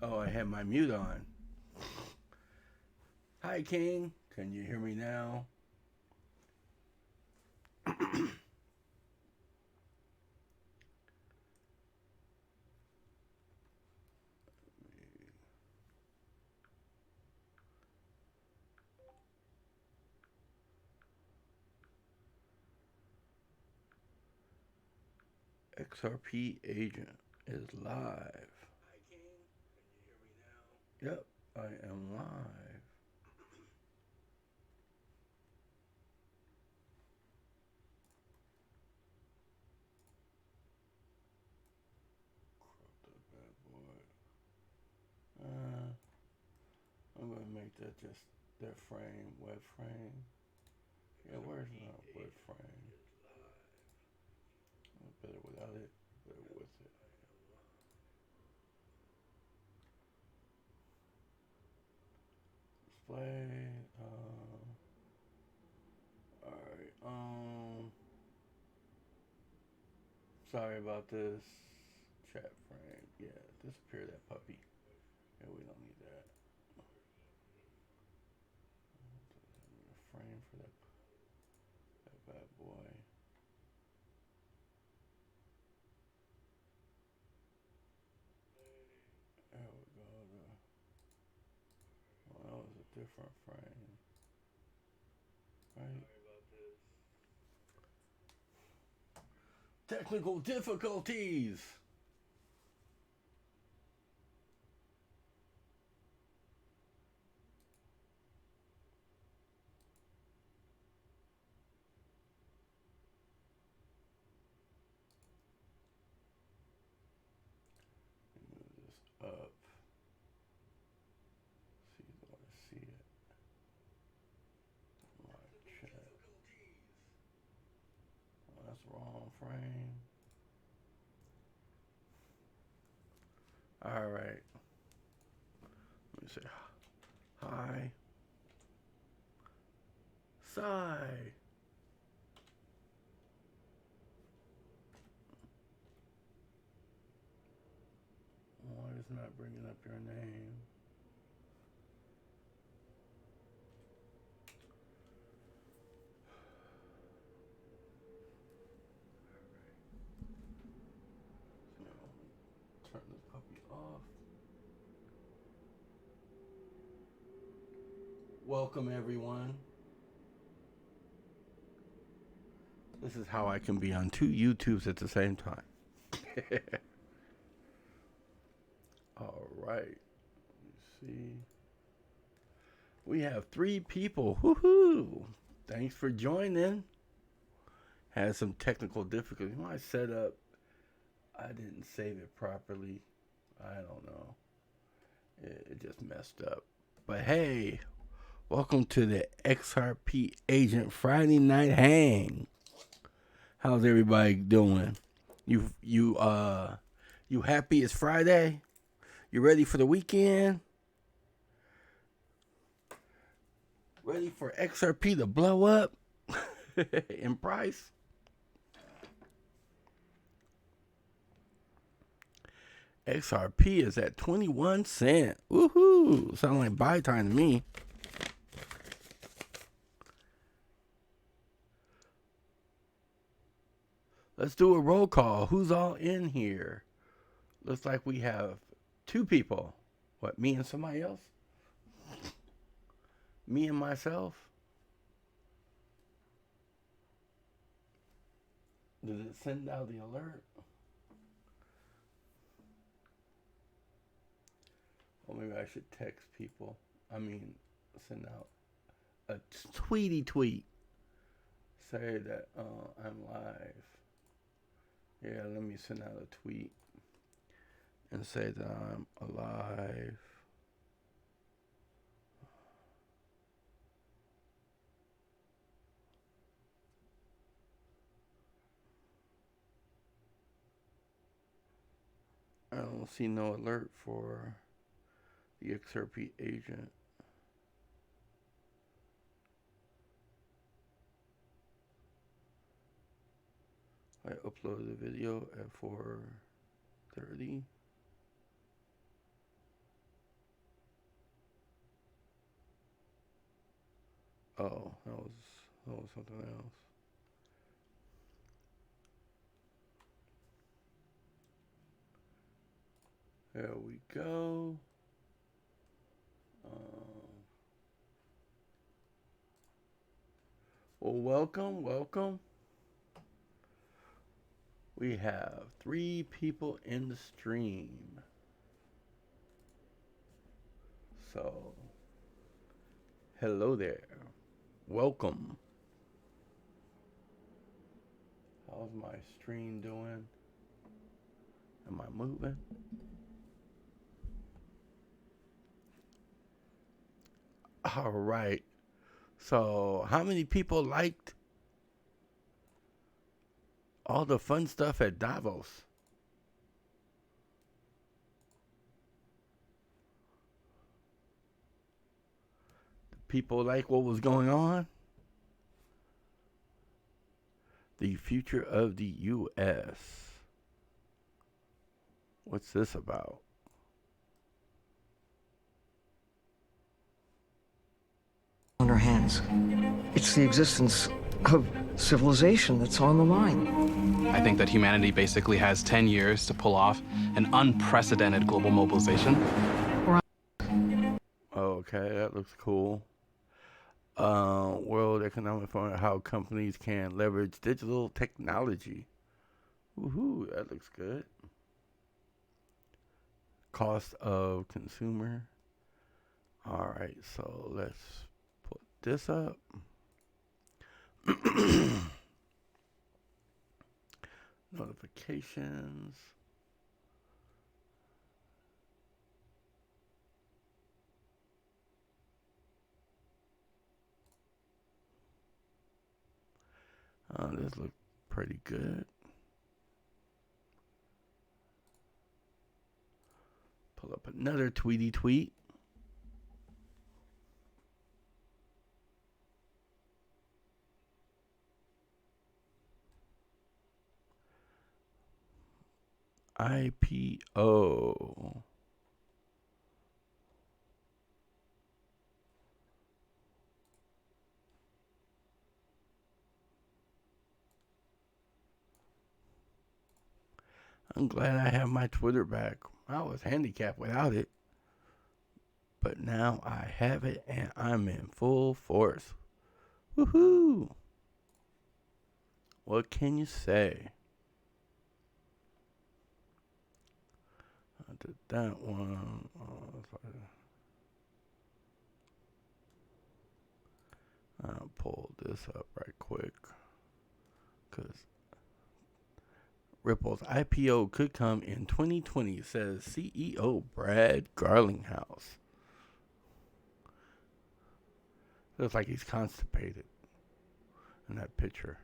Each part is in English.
Oh, I had my mute on. Hi, King. Can you hear me now? XRP agent is live. Hi, King. Can you hear me now? Yep, I am live. Crop that bad boy. I'm gonna make that just their frame, web frame. Yeah, where's my web frame? Better without it, better with it. Display. Alright. Sorry about this. Chat frame. Yeah, disappear that puppy. Yeah, we don't need that. A frame for that bad boy. There we go. That was a different frame. Right? Technical difficulties. Move this up. See if I see it. My chat. Oh, that's the wrong frame. All right. Let me say hi. Sigh. Why is not bringing up your name? Turn this puppy off. Welcome, everyone. This is how I can be on two YouTubes at the same time. All right. Let me see. We have 3 people. Woohoo! Thanks for joining. Had some technical difficulties. My setup, I didn't save it properly. I don't know. It just messed up. But hey, welcome to the XRP Agent Friday Night Hang. How's everybody doing? You happy it's Friday? You ready for the weekend? Ready for XRP to blow up in price? XRP is at 21 cents. Woohoo! Sound like buy time to me. Let's do a roll call. Who's all in here? Looks like we have 2 people. What, me and somebody else? Me and myself? Did it send out the alert? Or maybe I should text people. I mean, send out a tweety tweet. Say that I'm live. Yeah, let me send out a tweet and say that I'm alive. I don't see no alert for the XRP agent. I uploaded the video at 4:30. Oh, that was something else. There we go. Well, welcome. We have 3 people in the stream. So, hello there. Welcome. How's my stream doing? Am I moving? All right. So, how many people liked all the fun stuff at Davos? People like what was going on? The future of the U.S. What's this about? On our hands. It's the existence of civilization that's on the line. I think that humanity basically has 10 years to pull off an unprecedented global mobilization. Okay, that looks cool. World Economic Forum, how companies can leverage digital technology. Woohoo, that looks good. Cost of consumer. All right, so let's put this up. Notifications. This looks pretty good. Pull up another tweety tweet. IPO. I'm glad I have my Twitter back. I was handicapped without it. But now I have it and I'm in full force. Woohoo! What can you say? I did that one. I'll pull this up right quick. Because Ripple's IPO could come in 2020, says CEO Brad Garlinghouse. Looks like he's constipated in that picture.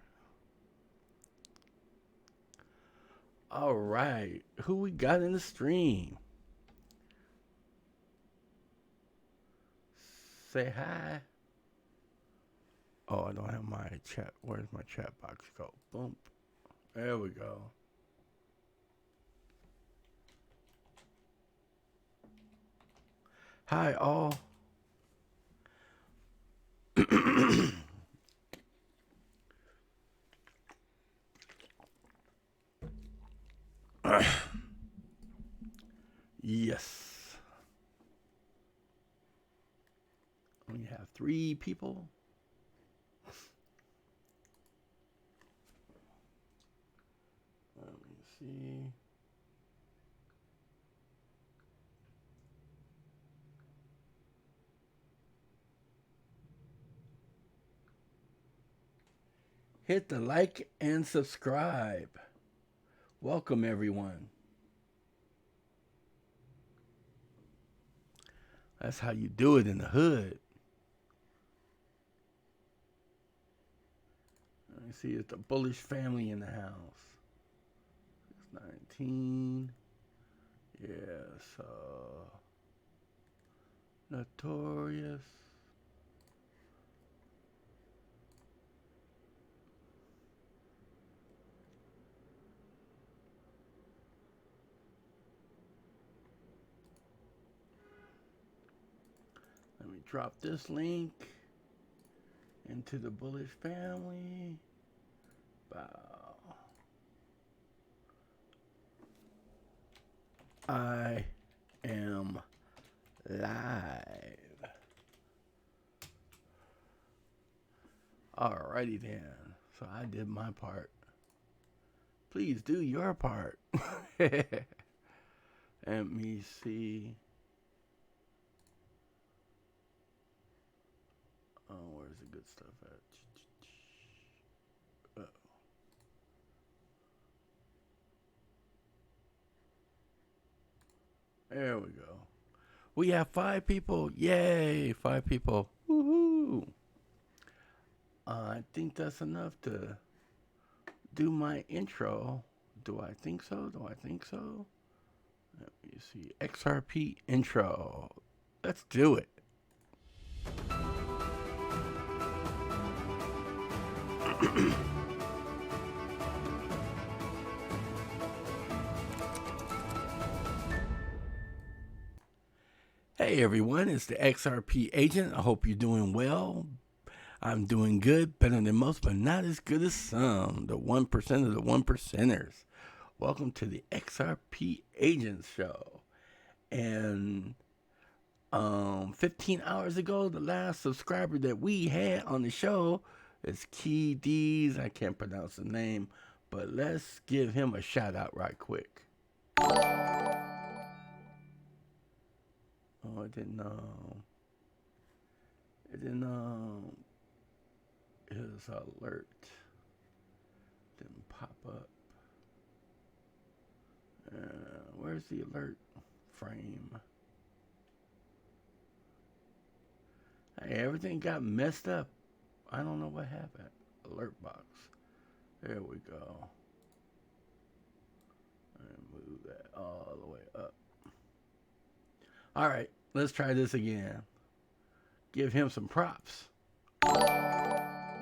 All right, who we got in the stream? Say hi. Oh, I don't have my chat. Where's my chat box go? Boom. There we go. Hi, all. Yes. We have 3 people. Let me see. Hit the like and subscribe. Welcome, everyone. That's how you do it in the hood. Let me see, it's the bullish family in the house. 619. Yes. Notorious. Let me drop this link. into the bullish family. Bow. I am live. Alrighty then. So I did my part. Please do your part. Let me see. Oh, where's the good stuff at? Uh-oh. There we go. We have 5 people. Yay, 5 people. Woohoo. I think that's enough to do my intro. Do I think so? Do I think so? Let me see. XRP intro. Let's do it. Hey everyone, it's the XRP agent. I hope you're doing well. I'm doing good, better than most, but not as good as some. The 1% of the 1%ers. Welcome to the XRP Agent Show. And 15 hours ago, the last subscriber that we had on the show is Key D's. I can't pronounce the name, but let's give him a shout out right quick. Oh, it didn't his alert didn't pop up. Where's the alert frame? Hey, everything got messed up. I don't know what happened. Alert box. There we go. And move that all the way up. All right, let's try this again. Give him some props.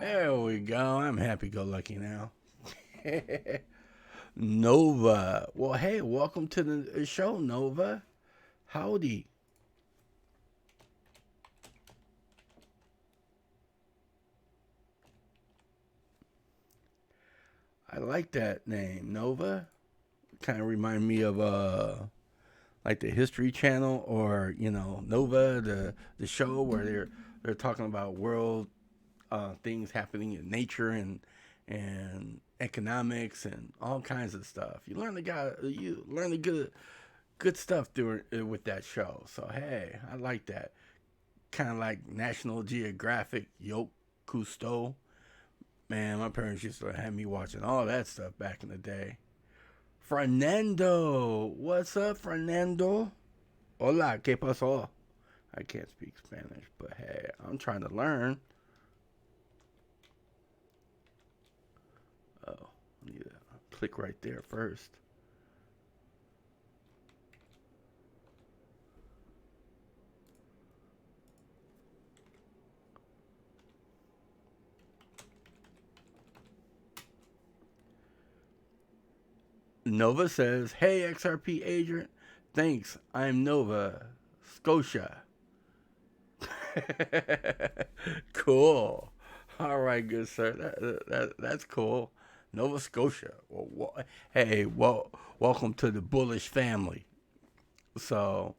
There we go. I'm happy-go-lucky now. Nova. Well, hey, welcome to the show, Nova. Howdy. I like that name, Nova. Kind of remind me of like the History Channel, or Nova, the show where they're talking about world things happening in nature and economics and all kinds of stuff. You learn the good stuff doing with that show. So hey, I like that. Kind of like National Geographic, Yoke Cousteau. Man, my parents used to have me watching all that stuff back in the day. Fernando, what's up, Fernando? Hola, ¿qué pasó? I can't speak Spanish, but hey, I'm trying to learn. Oh, I need to click right there first. Nova says, hey, XRP agent. Thanks, I'm Nova Scotia. Cool. All right, good sir. That's cool. Nova Scotia. Welcome to the bullish family. So,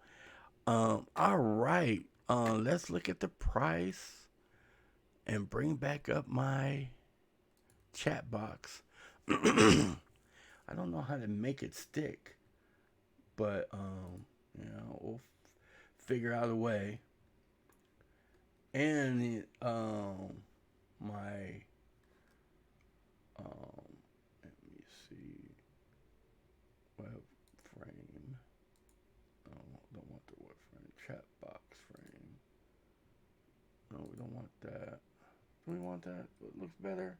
all right. Let's look at the price and bring back up my chat box. I don't know how to make it stick, but we'll figure out a way. And my let me see, web frame. Don't want the web frame. Chat box frame. No, we don't want that. Do we want that? It looks better.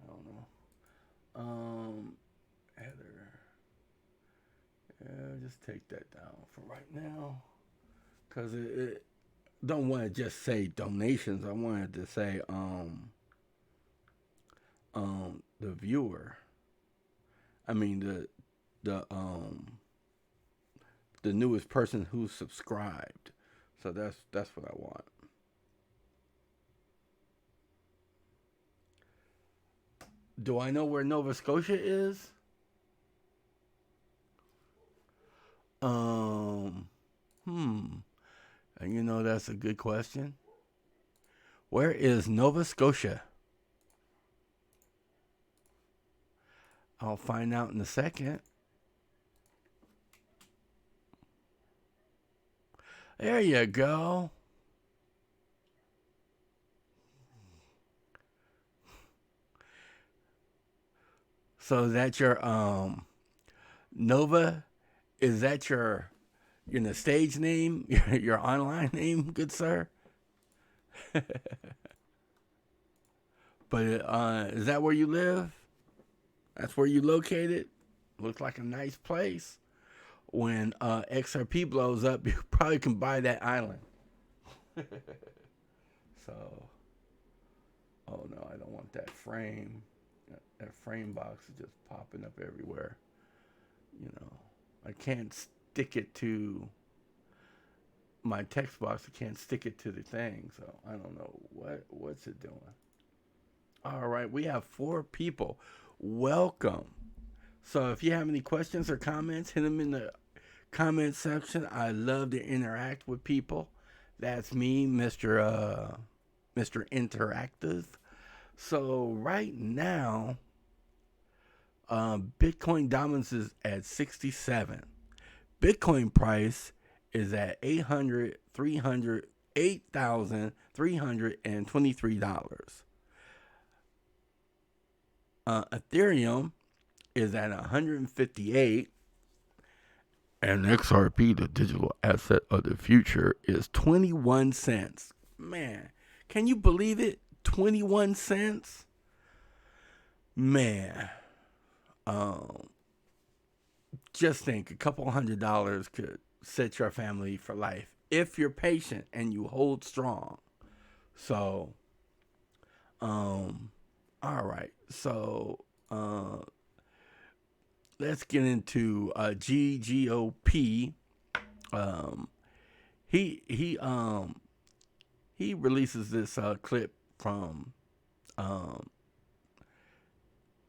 I don't know. Header. Yeah, just take that down for right now, cause it don't want to just say donations. I wanted to say the viewer. I mean the newest person who subscribed. So that's what I want. Do I know where Nova Scotia is? And you know, that's a good question. Where is Nova Scotia? I'll find out in a second. There you go. So that's your Nova? Is that your stage name? Your online name, good sir? But is that where you live? That's where you located? Looks like a nice place. When XRP blows up, you probably can buy that island. So, oh no, I don't want that frame. That frame box is just popping up everywhere. You know, I can't stick it to my text box. I can't stick it to the thing, so I don't know what's it doing. All right, we have 4 people. Welcome. So if you have any questions or comments, hit them in the comment section. I love to interact with people. That's me, Mr. Interactive. So right now, Bitcoin dominance is at 67. Bitcoin price is at $8,323. Ethereum is at 158. And XRP, the digital asset of the future, is 21 cents. Man, can you believe it? 21 cents? Man. Just think, a couple $100 could set your family for life if you're patient and you hold strong. So, all right. So, let's get into GGOP. He releases this clip from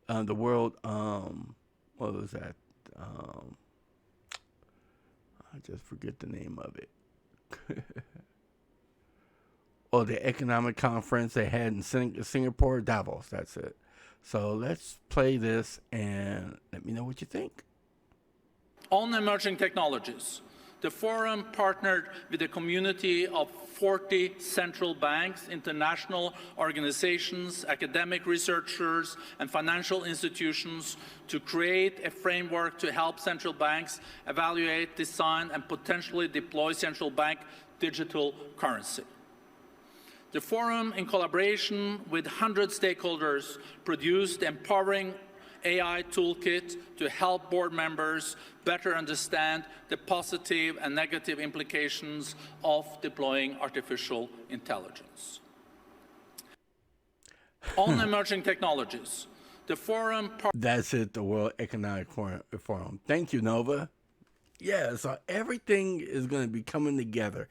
the world. What was that? I just forget the name of it. Oh, the economic conference they had in Singapore, Davos. That's it. So let's play this and let me know what you think. On emerging technologies, the forum partnered with a community of 40 central banks, international organizations, academic researchers, and financial institutions to create a framework to help central banks evaluate, design, and potentially deploy central bank digital currency. The forum, in collaboration with 100 stakeholders, produced Empowering AI Toolkit to help board members better understand the positive and negative implications of deploying artificial intelligence. On emerging technologies, the forum... That's it, the World Economic Forum. Thank you, Nova. Yeah, so everything is going to be coming together.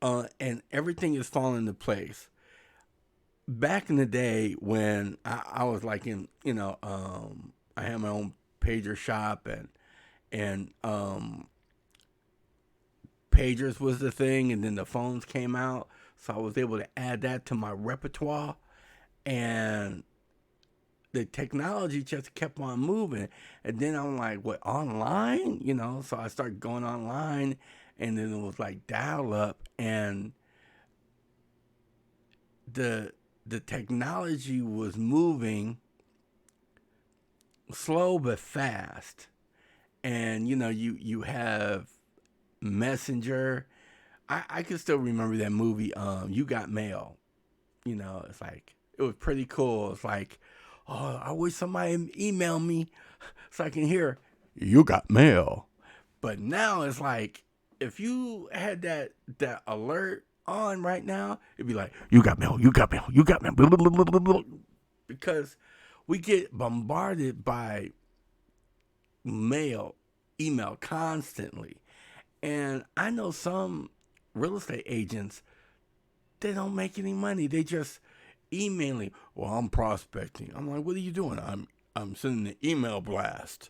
And everything is falling into place. Back in the day when I was like in, I had my own pager shop and pagers was the thing, and then the phones came out, so I was able to add that to my repertoire, and the technology just kept on moving. And then I'm like, what, online? So I started going online, and then it was like dial up, and the technology was moving slow but fast. And you have Messenger. I can still remember that movie, You Got Mail. It's like, it was pretty cool. It's like, oh, I wish somebody emailed me so I can hear you got mail. But now it's like, if you had that alert on right now, it'd be like, you got mail, you got mail, you got mail. Blah, blah, blah, blah, blah. Because we get bombarded by email constantly. And I know some real estate agents, they don't make any money. They just emailing. Well, I'm prospecting. I'm like, what are you doing? I'm sending an email blast.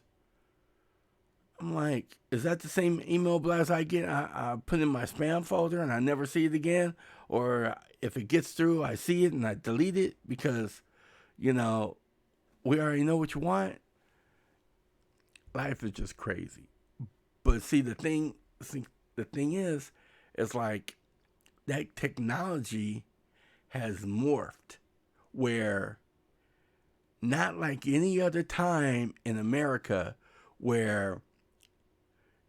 I'm like, is that the same email blast I get? I put in my spam folder and I never see it again? Or if it gets through, I see it and I delete it because, we already know what you want. Life is just crazy. But see, the thing is, it's like that technology has morphed where not like any other time in America where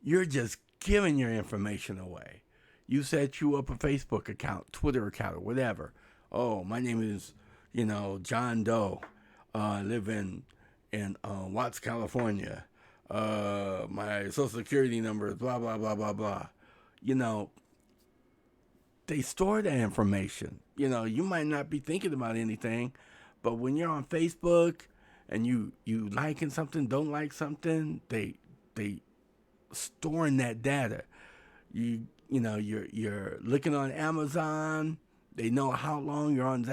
you're just giving your information away. You set you up a Facebook account, Twitter account, or whatever. Oh, my name is, John Doe. I live in Watts, California. My social security number is blah, blah, blah, blah, blah. They store that information. You might not be thinking about anything, but when you're on Facebook and you liking something, don't like something, they storing that data. You're looking on Amazon. They know how long you're on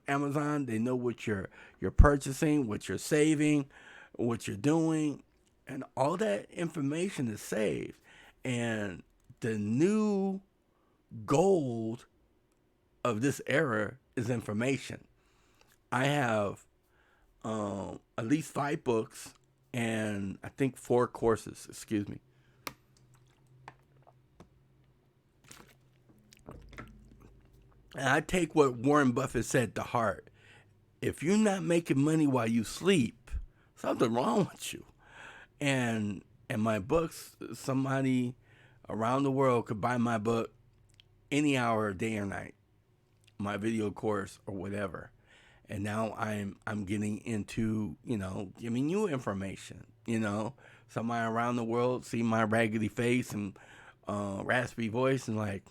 Amazon. They know what you're purchasing, what you're saving, what you're doing, and all that information is saved. And the new gold of this era is information. I have at least 5 books and I think 4 courses. Excuse me. And I take what Warren Buffett said to heart. If you're not making money while you sleep, something wrong with you. And my books, somebody around the world could buy my book any hour, day or night, my video course or whatever. And now I'm getting into, giving you information. Somebody around the world see my raggedy face and raspy voice and like,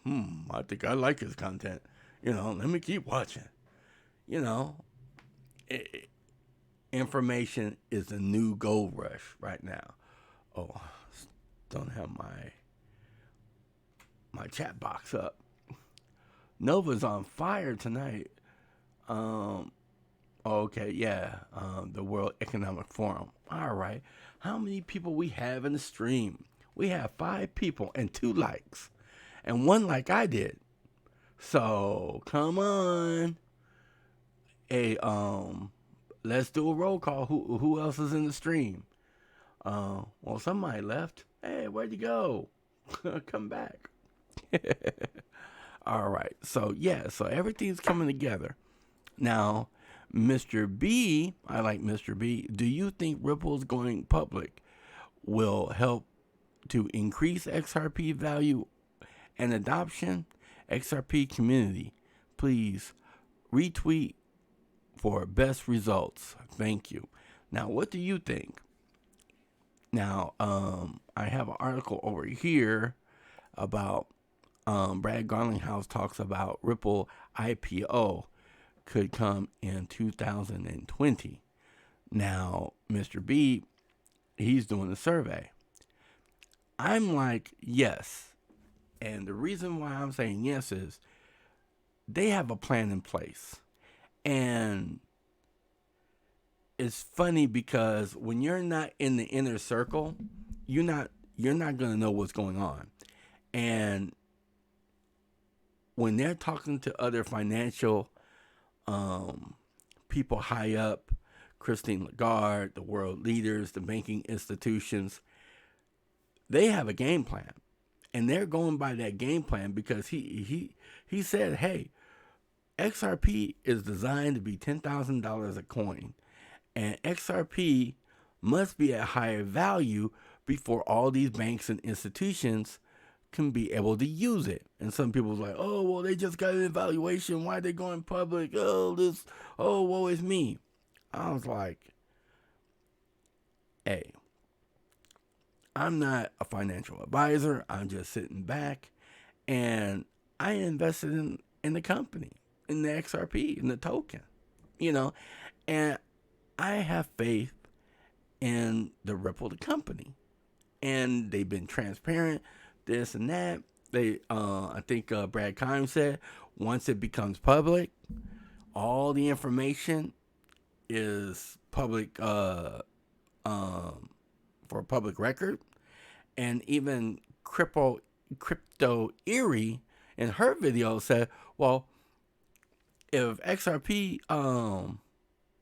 I think I like his content. Let me keep watching. Information is the new gold rush right now. Oh, don't have my chat box up. Nova's on fire tonight. Okay, yeah. The World Economic Forum. All right. How many people we have in the stream? We have 5 people and 2 likes. And 1 like I did. So, come on. Hey, let's do a roll call. Who else is in the stream? Well, somebody left. Hey, where'd you go? Come back. All right. So everything's coming together. Now, Mr. B, I like Mr. B. Do you think Ripple's going public will help to increase XRP value and adoption? XRP community, please retweet for best results. Thank you. Now, what do you think? Now, I have an article over here about Brad Garlinghouse talks about Ripple IPO could come in 2020. Now, Mr. B, he's doing a survey. I'm like, yes. And the reason why I'm saying yes is they have a plan in place. And it's funny because when you're not in the inner circle, you're not going to know what's going on. And when they're talking to other financial people high up, Christine Lagarde, the world leaders, the banking institutions, they have a game plan. And they're going by that game plan because he said, hey, XRP is designed to be $10,000 a coin. And XRP must be at higher value before all these banks and institutions can be able to use it. And some people's like, oh, well, they just got an evaluation. Why are they going public? Oh, woe is me. I was like, hey, I'm not a financial advisor. I'm just sitting back, and I invested in the company, in the XRP, in the token, and I have faith in the Ripple, the company, and they've been transparent, this and that. I think Brad Keim said, once it becomes public, all the information is public for public record. And even Crypto Erie in her video said, well, if XRP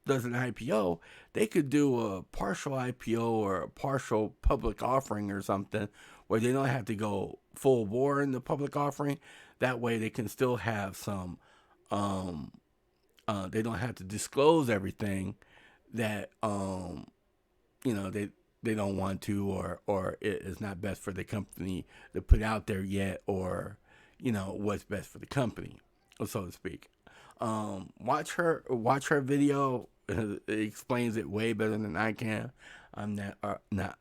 does an IPO, they could do a partial IPO or a partial public offering or something where they don't have to go full bore in the public offering. That way they can still have some, they don't have to disclose everything that, they don't want to, or it is not best for the company to put out there yet, or, what's best for the company, so to speak. Watch her video. It explains it way better than I can. I'm not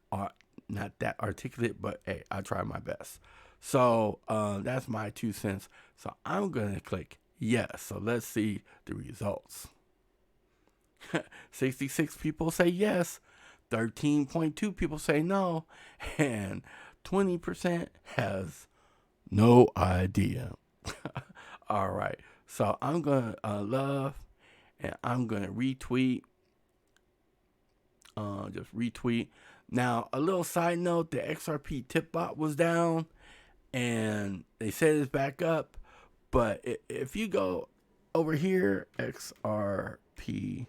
that articulate, but hey, I try my best. So that's my 2 cents. So I'm gonna click yes. So let's see the results. 66 people say yes, 13.2 people say no, and 20% has no idea. All right. So I'm going to love, and I'm going to retweet. Just retweet. Now, a little side note, the XRP tip bot was down, and they said it's back up. But if you go over here, XRP,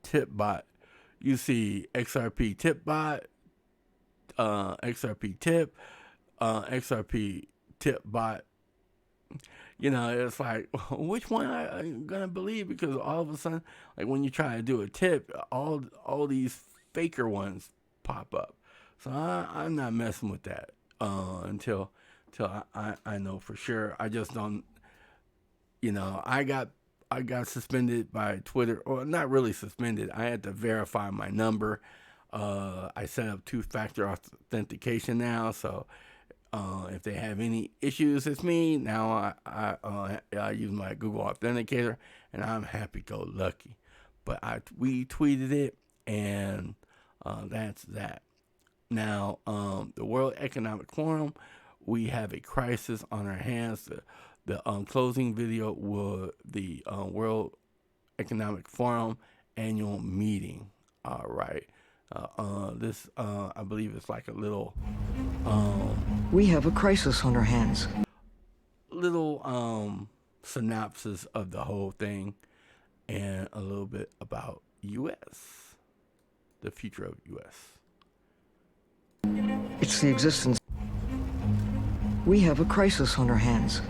tip bot, you see XRP tip bot, XRP tip, XRP tip bot. It's like, which one I'm gonna believe? Because all of a sudden, like when you try to do a tip, all these faker ones pop up. So I'm not messing with that until I know for sure. I just don't. I got suspended by Twitter, or not really suspended. I had to verify my number. I set up 2-factor authentication now, so if they have any issues, it's me. Now I use my Google Authenticator, and I'm happy-go-lucky. But we tweeted it, and that's that. Now, the World Economic Forum, we have a crisis on our hands. The closing video was the World Economic Forum annual meeting. All right. This, I believe it's like a little... We have a crisis on our hands. Little synopsis of the whole thing, and a little bit about U.S., the future of U.S. It's the existence. We have a crisis on our hands.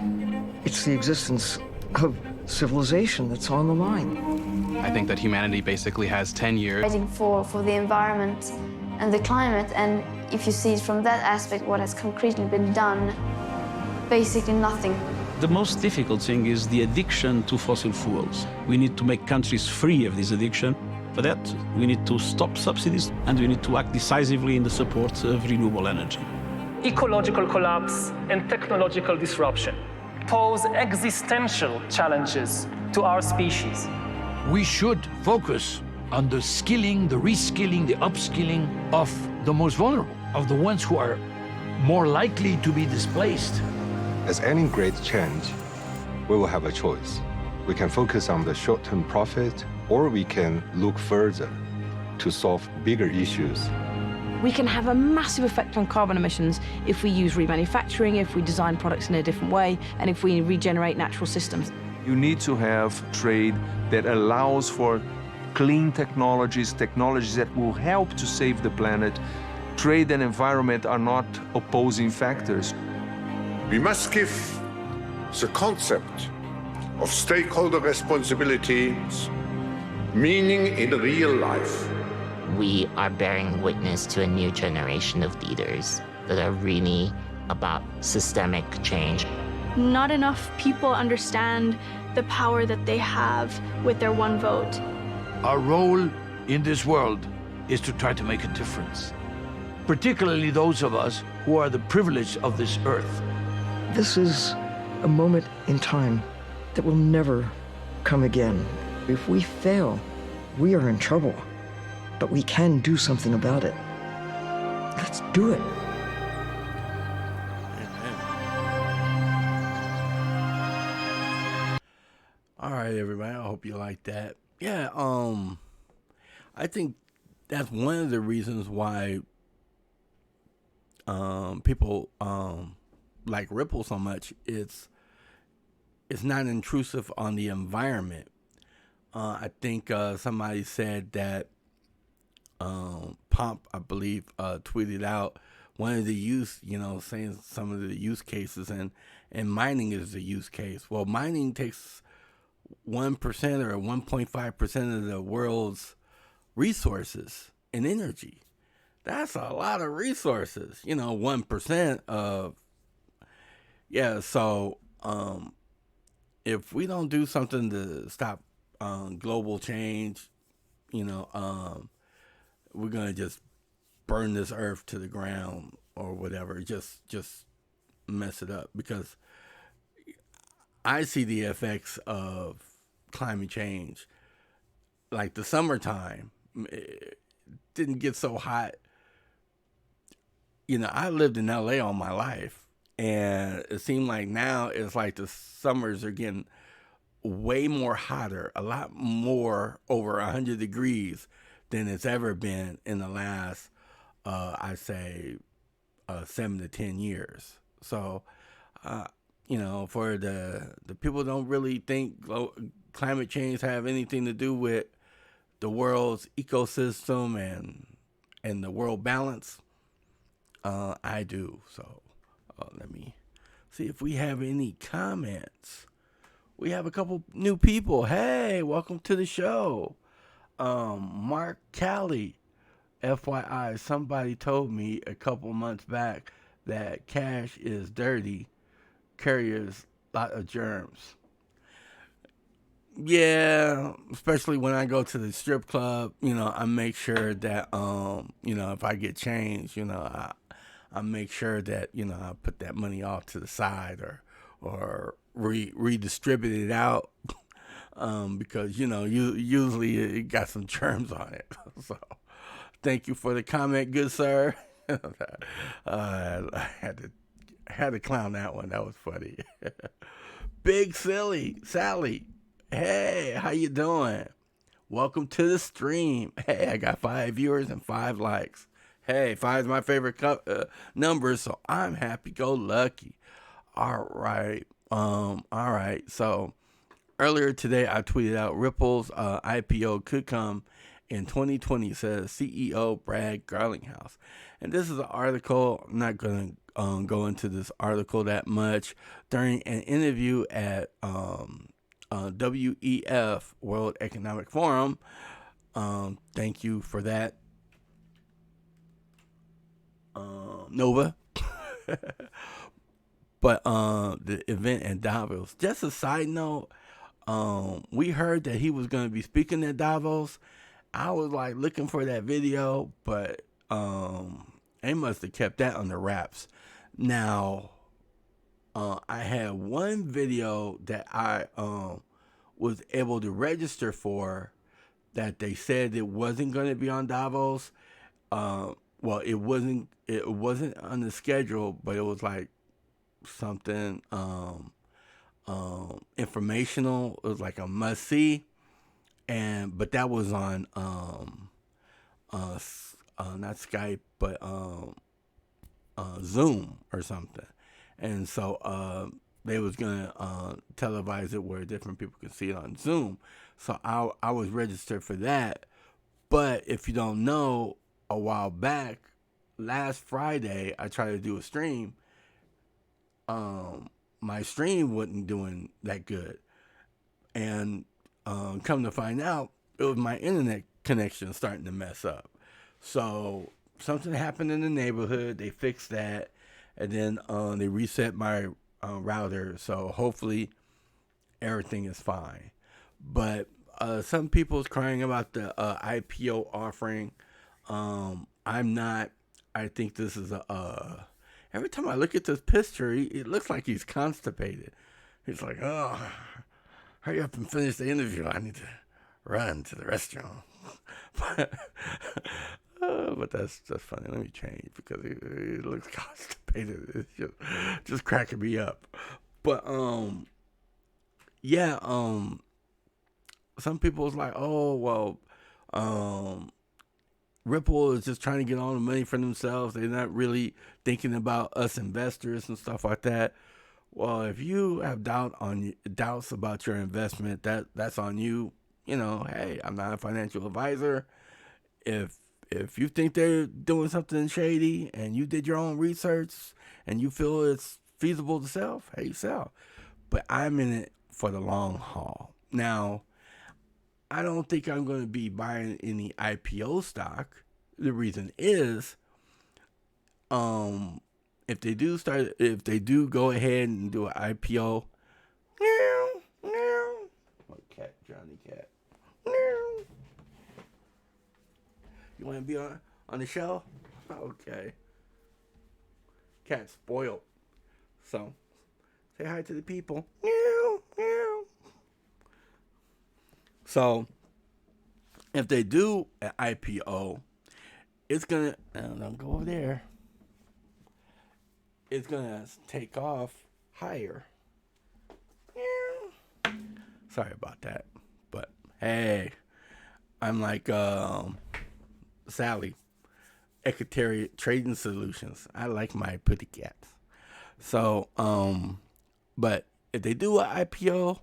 It's the existence of civilization that's on the line. I think that humanity basically has 10 years. Fighting for the environment and the climate, and if you see it from that aspect, what has concretely been done, basically nothing. The most difficult thing is the addiction to fossil fuels. We need to make countries free of this addiction. For that, we need to stop subsidies, and we need to act decisively in the support of renewable energy. Ecological collapse and technological disruption pose existential challenges to our species. We should focus on the skilling, the reskilling, the upskilling of the most vulnerable, of the ones who are more likely to be displaced. As any great change, we will have a choice. We can focus on the short-term profit, or we can look further to solve bigger issues. We can have a massive effect on carbon emissions if we use remanufacturing, if we design products in a different way, and if we regenerate natural systems. You need to have trade that allows for clean technologies that will help to save the planet. Trade and environment are not opposing factors. We must give the concept of stakeholder responsibilities meaning in real life. We are bearing witness to a new generation of leaders that are really about systemic change. Not enough people understand the power that they have with their one vote. Our role in this world is to try to make a difference, particularly those of us who are the privileged of this earth. This is a moment in time that will never come again. If we fail, we are in trouble. But we can do something about it. Let's do it. right, everybody. I hope you like that. Yeah, I think that's one of the reasons why people like Ripple so much. It's not intrusive on the environment. I think somebody said that Pomp, I believe, tweeted out one of the saying some of the use cases, and mining is the use case. Well, mining takes 1% or 1.5% of the world's resources and energy. That's a lot of resources, 1% of, so if we don't do something to stop global change, we're going to just burn this earth to the ground or whatever, just mess it up, because I see the effects of climate change. Like the summertime, it didn't get so hot. I lived in LA all my life, and it seemed like now it's like the summers are getting way more hotter, a lot more over 100 degrees than it's ever been in the last, I say, 7 to 10 years. So, for the people don't really think climate change have anything to do with the world's ecosystem and the world balance. I do. So let me see if we have any comments. We have a couple new people. Hey, welcome to the show. Mark Callie, FYI, somebody told me a couple months back that cash is dirty, carries a lot of germs. Yeah, especially when I go to the strip club, I make sure that, if I get change, I make sure that, I put that money off to the side or redistribute it out. Because, usually it got some germs on it. So thank you for the comment, good sir. I had to clown that one. That was funny. Big Sally. Hey, how you doing? Welcome to the stream. Hey, I got 5 viewers and 5 likes. Hey, 5 is my favorite number, so I'm happy-go-lucky. All right. So earlier today, I tweeted out Ripple's IPO could come in 2020, says CEO Brad Garlinghouse. And this is an article. I'm not going to go into this article that much. During an interview at WEF, World Economic Forum, thank you for that, Nova. But the event in Davos, just a side note, we heard that he was going to be speaking at Davos. I was like looking for that video, but they must have kept that under wraps. Now, I had one video that I was able to register for that they said it wasn't going to be on Davos. Well, it wasn't on the schedule, but it was like something informational. It was like a must see, but that was on not Skype, but Zoom or something. And so they was gonna televise it where different people could see it on Zoom. So I was registered for that. But if you don't know, a while back, last Friday, I tried to do a stream. My stream wasn't doing that good, and come to find out, it was my internet connection starting to mess up. So something happened in the neighborhood. They fixed that, and then they reset my router. So hopefully everything is fine. But some people's crying about the IPO offering. I'm not. I think this is every time I look at this picture, it looks like he's constipated. He's like, oh, hurry up and finish the interview. I need to run to the restroom. But that's funny. Let me change because he looks constipated. It's just cracking me up. But some people was like, oh, well, Ripple is just trying to get all the money for themselves. They're not really thinking about us investors and stuff like that. Well, if you have doubts about your investment, that's on you. You know, hey, I'm not a financial advisor. If you think they're doing something shady and you did your own research and you feel it's feasible to sell, hey, sell. But I'm in it for the long haul. Now, I don't think I'm going to be buying any IPO stock. The reason is, if they do go ahead and do an IPO, cat, Johnny cat, you want to be on the show? Okay. Cat's spoiled. So, say hi to the people. So, if they do an IPO, it's gonna don't go over there. It's gonna take off higher. Sorry about that, but hey, I'm like Sally, Ecotary Trading Solutions. I like my pretty cats. So, but if they do an IPO,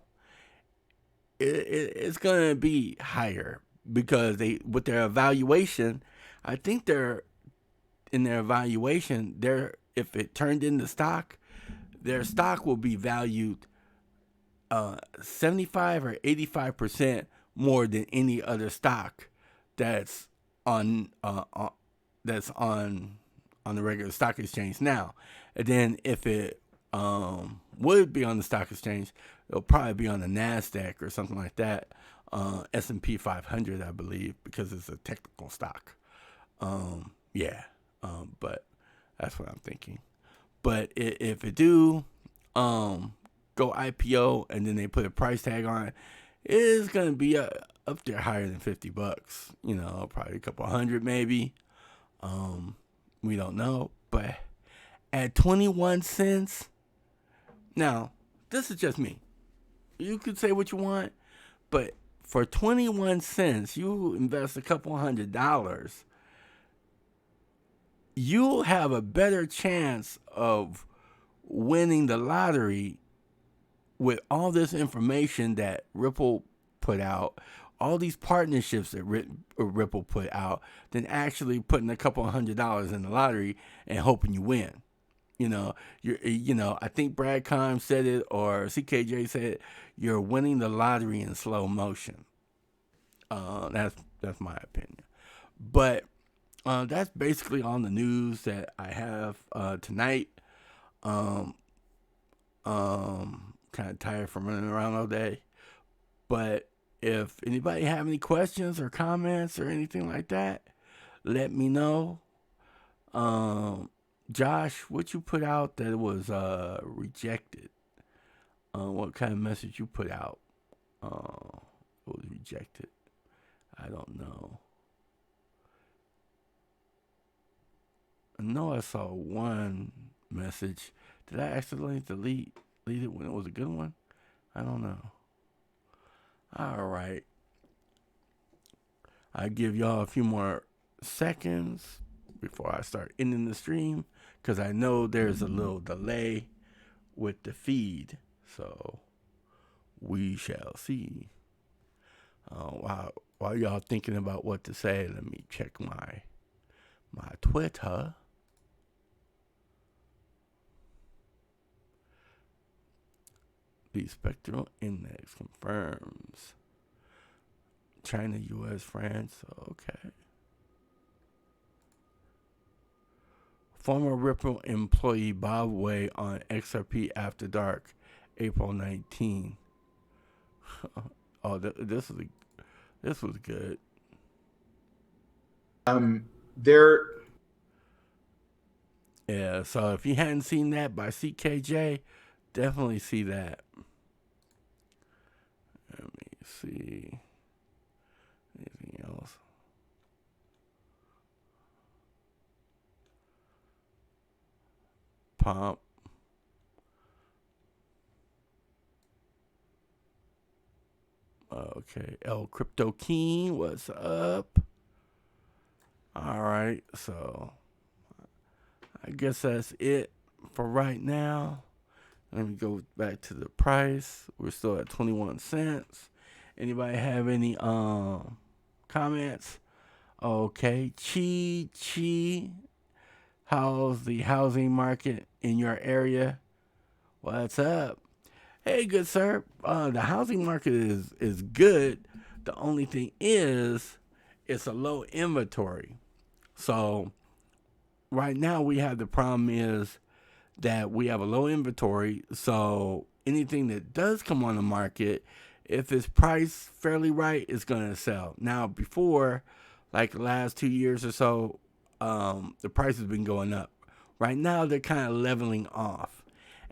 it's gonna be higher because with their evaluation, I think if it turned into stock, their stock will be valued 75 or 85% more than any other stock that's on the regular stock exchange now. And then if it would be on the stock exchange, it'll probably be on the NASDAQ or something like that. S&P 500, I believe, because it's a technical stock. But that's what I'm thinking. But if it do go IPO and then they put a price tag on it, it's gonna be up there higher than $50. You know, probably a couple hundred maybe. We don't know, but at 21 cents. Now, this is just me. You could say what you want, but for 21 cents, you invest a couple $100. You'll have a better chance of winning the lottery with all this information that Ripple put out, all these partnerships that Ripple put out, than actually putting a couple $100 in the lottery and hoping you win. You know, I think Brad Kime said it, or CKJ said it, you're winning the lottery in slow motion. That's my opinion. But that's basically on the news that I have tonight. Kind of tired from running around all day. But if anybody have any questions or comments or anything like that, let me know. Josh, what you put out that was rejected? What kind of message you put out? It was rejected. I don't know. I know I saw one message. Did I accidentally delete it when it was a good one? I don't know. All right. I give y'all a few more seconds before I start ending the stream, because I know there's a little delay with the feed. So we shall see. While y'all thinking about what to say, let me check my Twitter. The Spectral Index confirms China, U.S., France. Okay. Former Ripple employee Bob Way on XRP After Dark, April 19. Oh, this was good. Yeah, so if you hadn't seen that by CKJ, definitely see that. Let me see. Anything else? Pump. Okay, El Crypto King, what's up? All right, so I guess that's it for right now. Let me go back to the price. We're still at 21 cents. Anybody have any comments? Okay, Chi, how's the housing market in your area? What's up? Hey, good sir. The housing market is good. The only thing is, it's a low inventory. So right now we have the problem is that we have a low inventory. So anything that does come on the market, if it's priced fairly right, it's going to sell. Now, before, like the last 2 years or so, the price has been going up. Right now, they're kind of leveling off.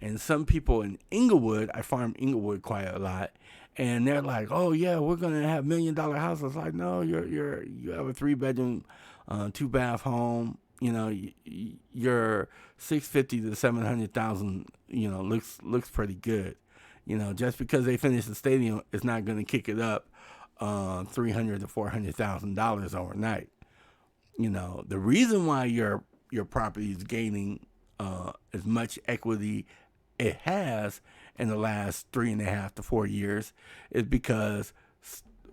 And some people in Inglewood, I farm Inglewood quite a lot, and they're like, "Oh yeah, we're gonna have $1 million houses." Like, no, you have a 3-bedroom, 2-bath home. You know, your 650 to 700,000. You know, looks pretty good. You know, just because they finish the stadium is not gonna kick it up $300,000 to $400,000 overnight. You know, the reason why your property is gaining as much equity it has in the last 3.5 to 4 years is because,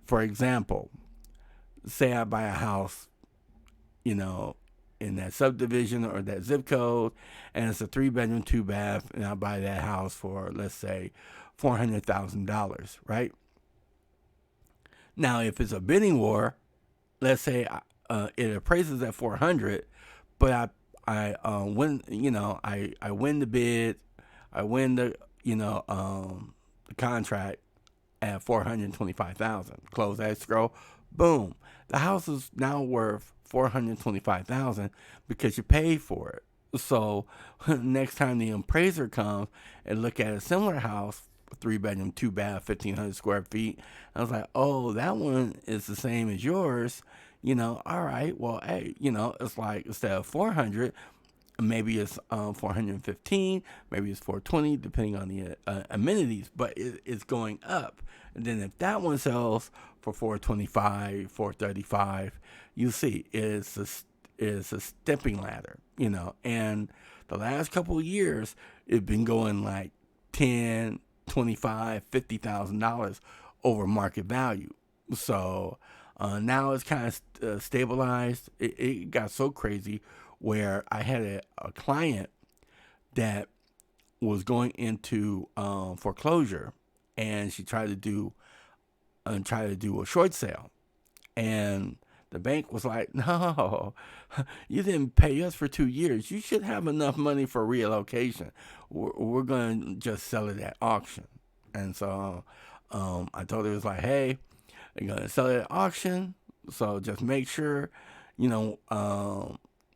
for example, say I buy a house, you know, in that subdivision or that zip code, and it's a 3-bedroom, 2-bath, and I buy that house for, let's say, $400,000, right? Now, if it's a bidding war, let's say it appraises at 400, but I win, you know, I win the bid, I win the, you know, the contract at 425,000. Close escrow, boom. The house is now worth 425,000 because you paid for it. So next time the appraiser comes and look at a similar house, 3-bedroom, 2-bath, 1,500 square feet, I was like, oh, that one is the same as yours. You know, all right, well, hey, you know, it's like instead of 400, maybe it's 415, maybe it's 420, depending on the amenities, but it's going up. And then if that one sells for 425, 435, you see, it's a stepping ladder, you know. And the last couple of years, it's been going like $10,000, $25,000, $50,000 over market value. So now it's kind of stabilized. It got so crazy where I had a client that was going into foreclosure, and she tried to do a short sale, and the bank was like, "No, you didn't pay us for 2 years. You should have enough money for reallocation. We're going to just sell it at auction." And so I told her, it was like, "Hey, you're going to sell it at auction, so just make sure, you know,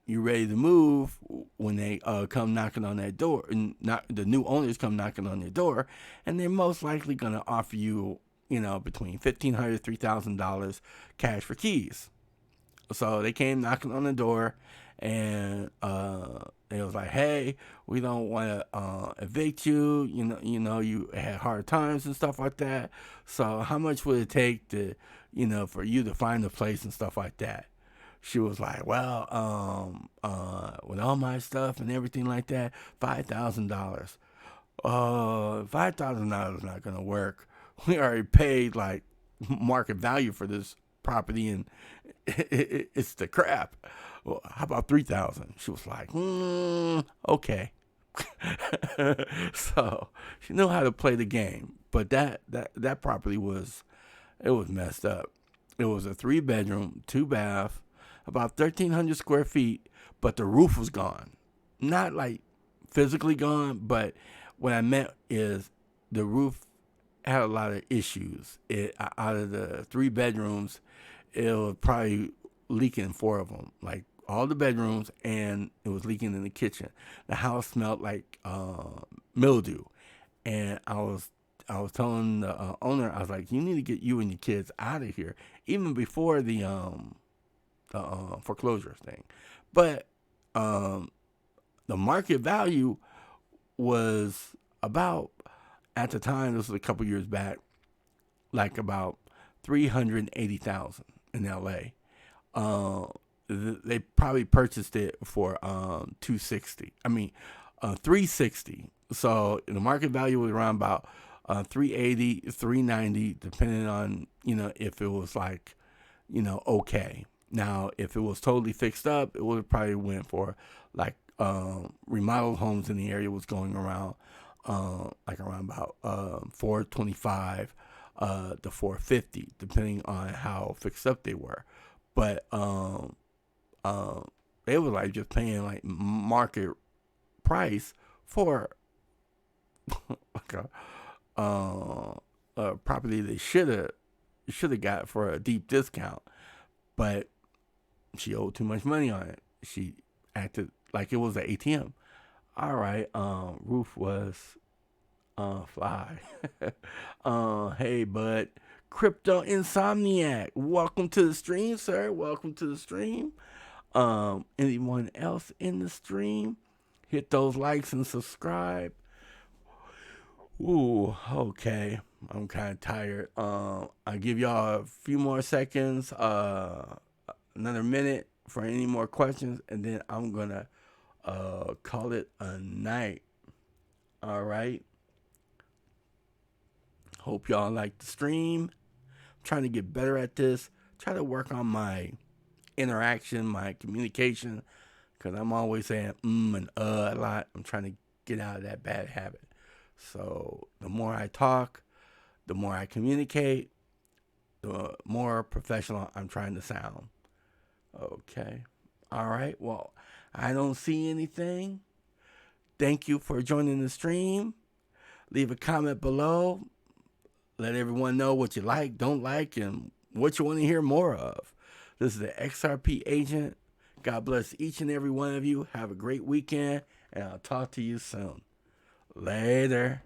you're ready to move when they come knocking on that door, and not the new owners come knocking on your door, and they're most likely going to offer you, you know, between $1,500 to $3,000 cash for keys." So they came knocking on the door, and it was like, "Hey, we don't want to evict you. You know, you had hard times and stuff like that. So how much would it take to, you know, for you to find a place and stuff like that?" She was like, "Well, with all my stuff and everything like that, $5,000. $5,000 is not gonna work. We already paid like market value for this property, and it's the crap. Well, how about 3,000?" She was like, "Okay." So she knew how to play the game, but that property was messed up. It was a 3-bedroom, 2-bath, about 1,300 square feet, but the roof was gone. Not like physically gone, but what I meant is the roof had a lot of issues. Out of the 3 bedrooms, it was probably leaking 4 of them, like all the bedrooms, and it was leaking in the kitchen. The house smelled like mildew, and I was telling the owner, I was like, "You need to get you and your kids out of here," even before the foreclosure thing. But the market value was about, at the time, this was a couple years back, like about $380,000 in LA. They probably purchased it for $260. I mean, $360. So the market value was around about $380, $390, depending on, you know, if it was like, you know, okay. Now, if it was totally fixed up, it would probably went for like remodeled homes in the area was going around like around about $425 to $450, depending on how fixed up they were. But they were like just paying like market price for like a property they should have got for a deep discount, but she owed too much money on it. She acted like it was an ATM. All right, roof was fly. Hey, bud, Crypto Insomniac, welcome to the stream, sir. Welcome to the stream. Anyone else in the stream? Hit those likes and subscribe. Ooh, okay. I'm kind of tired. I'll give y'all a few more seconds, another minute for any more questions, and then I'm gonna call it a night. All right. Hope y'all like the stream. I'm trying to get better at this. Try to work on my interaction, my communication, because I'm always saying and a lot. I'm trying to get out of that bad habit. So the more I talk, the more I communicate, the more professional I'm trying to sound. Okay. All right. Well, I don't see anything. Thank you for joining the stream. Leave a comment below. Let everyone know what you like, don't like, and what you want to hear more of. This is the XRP agent. God bless each and every one of you. Have a great weekend, and I'll talk to you soon. Later.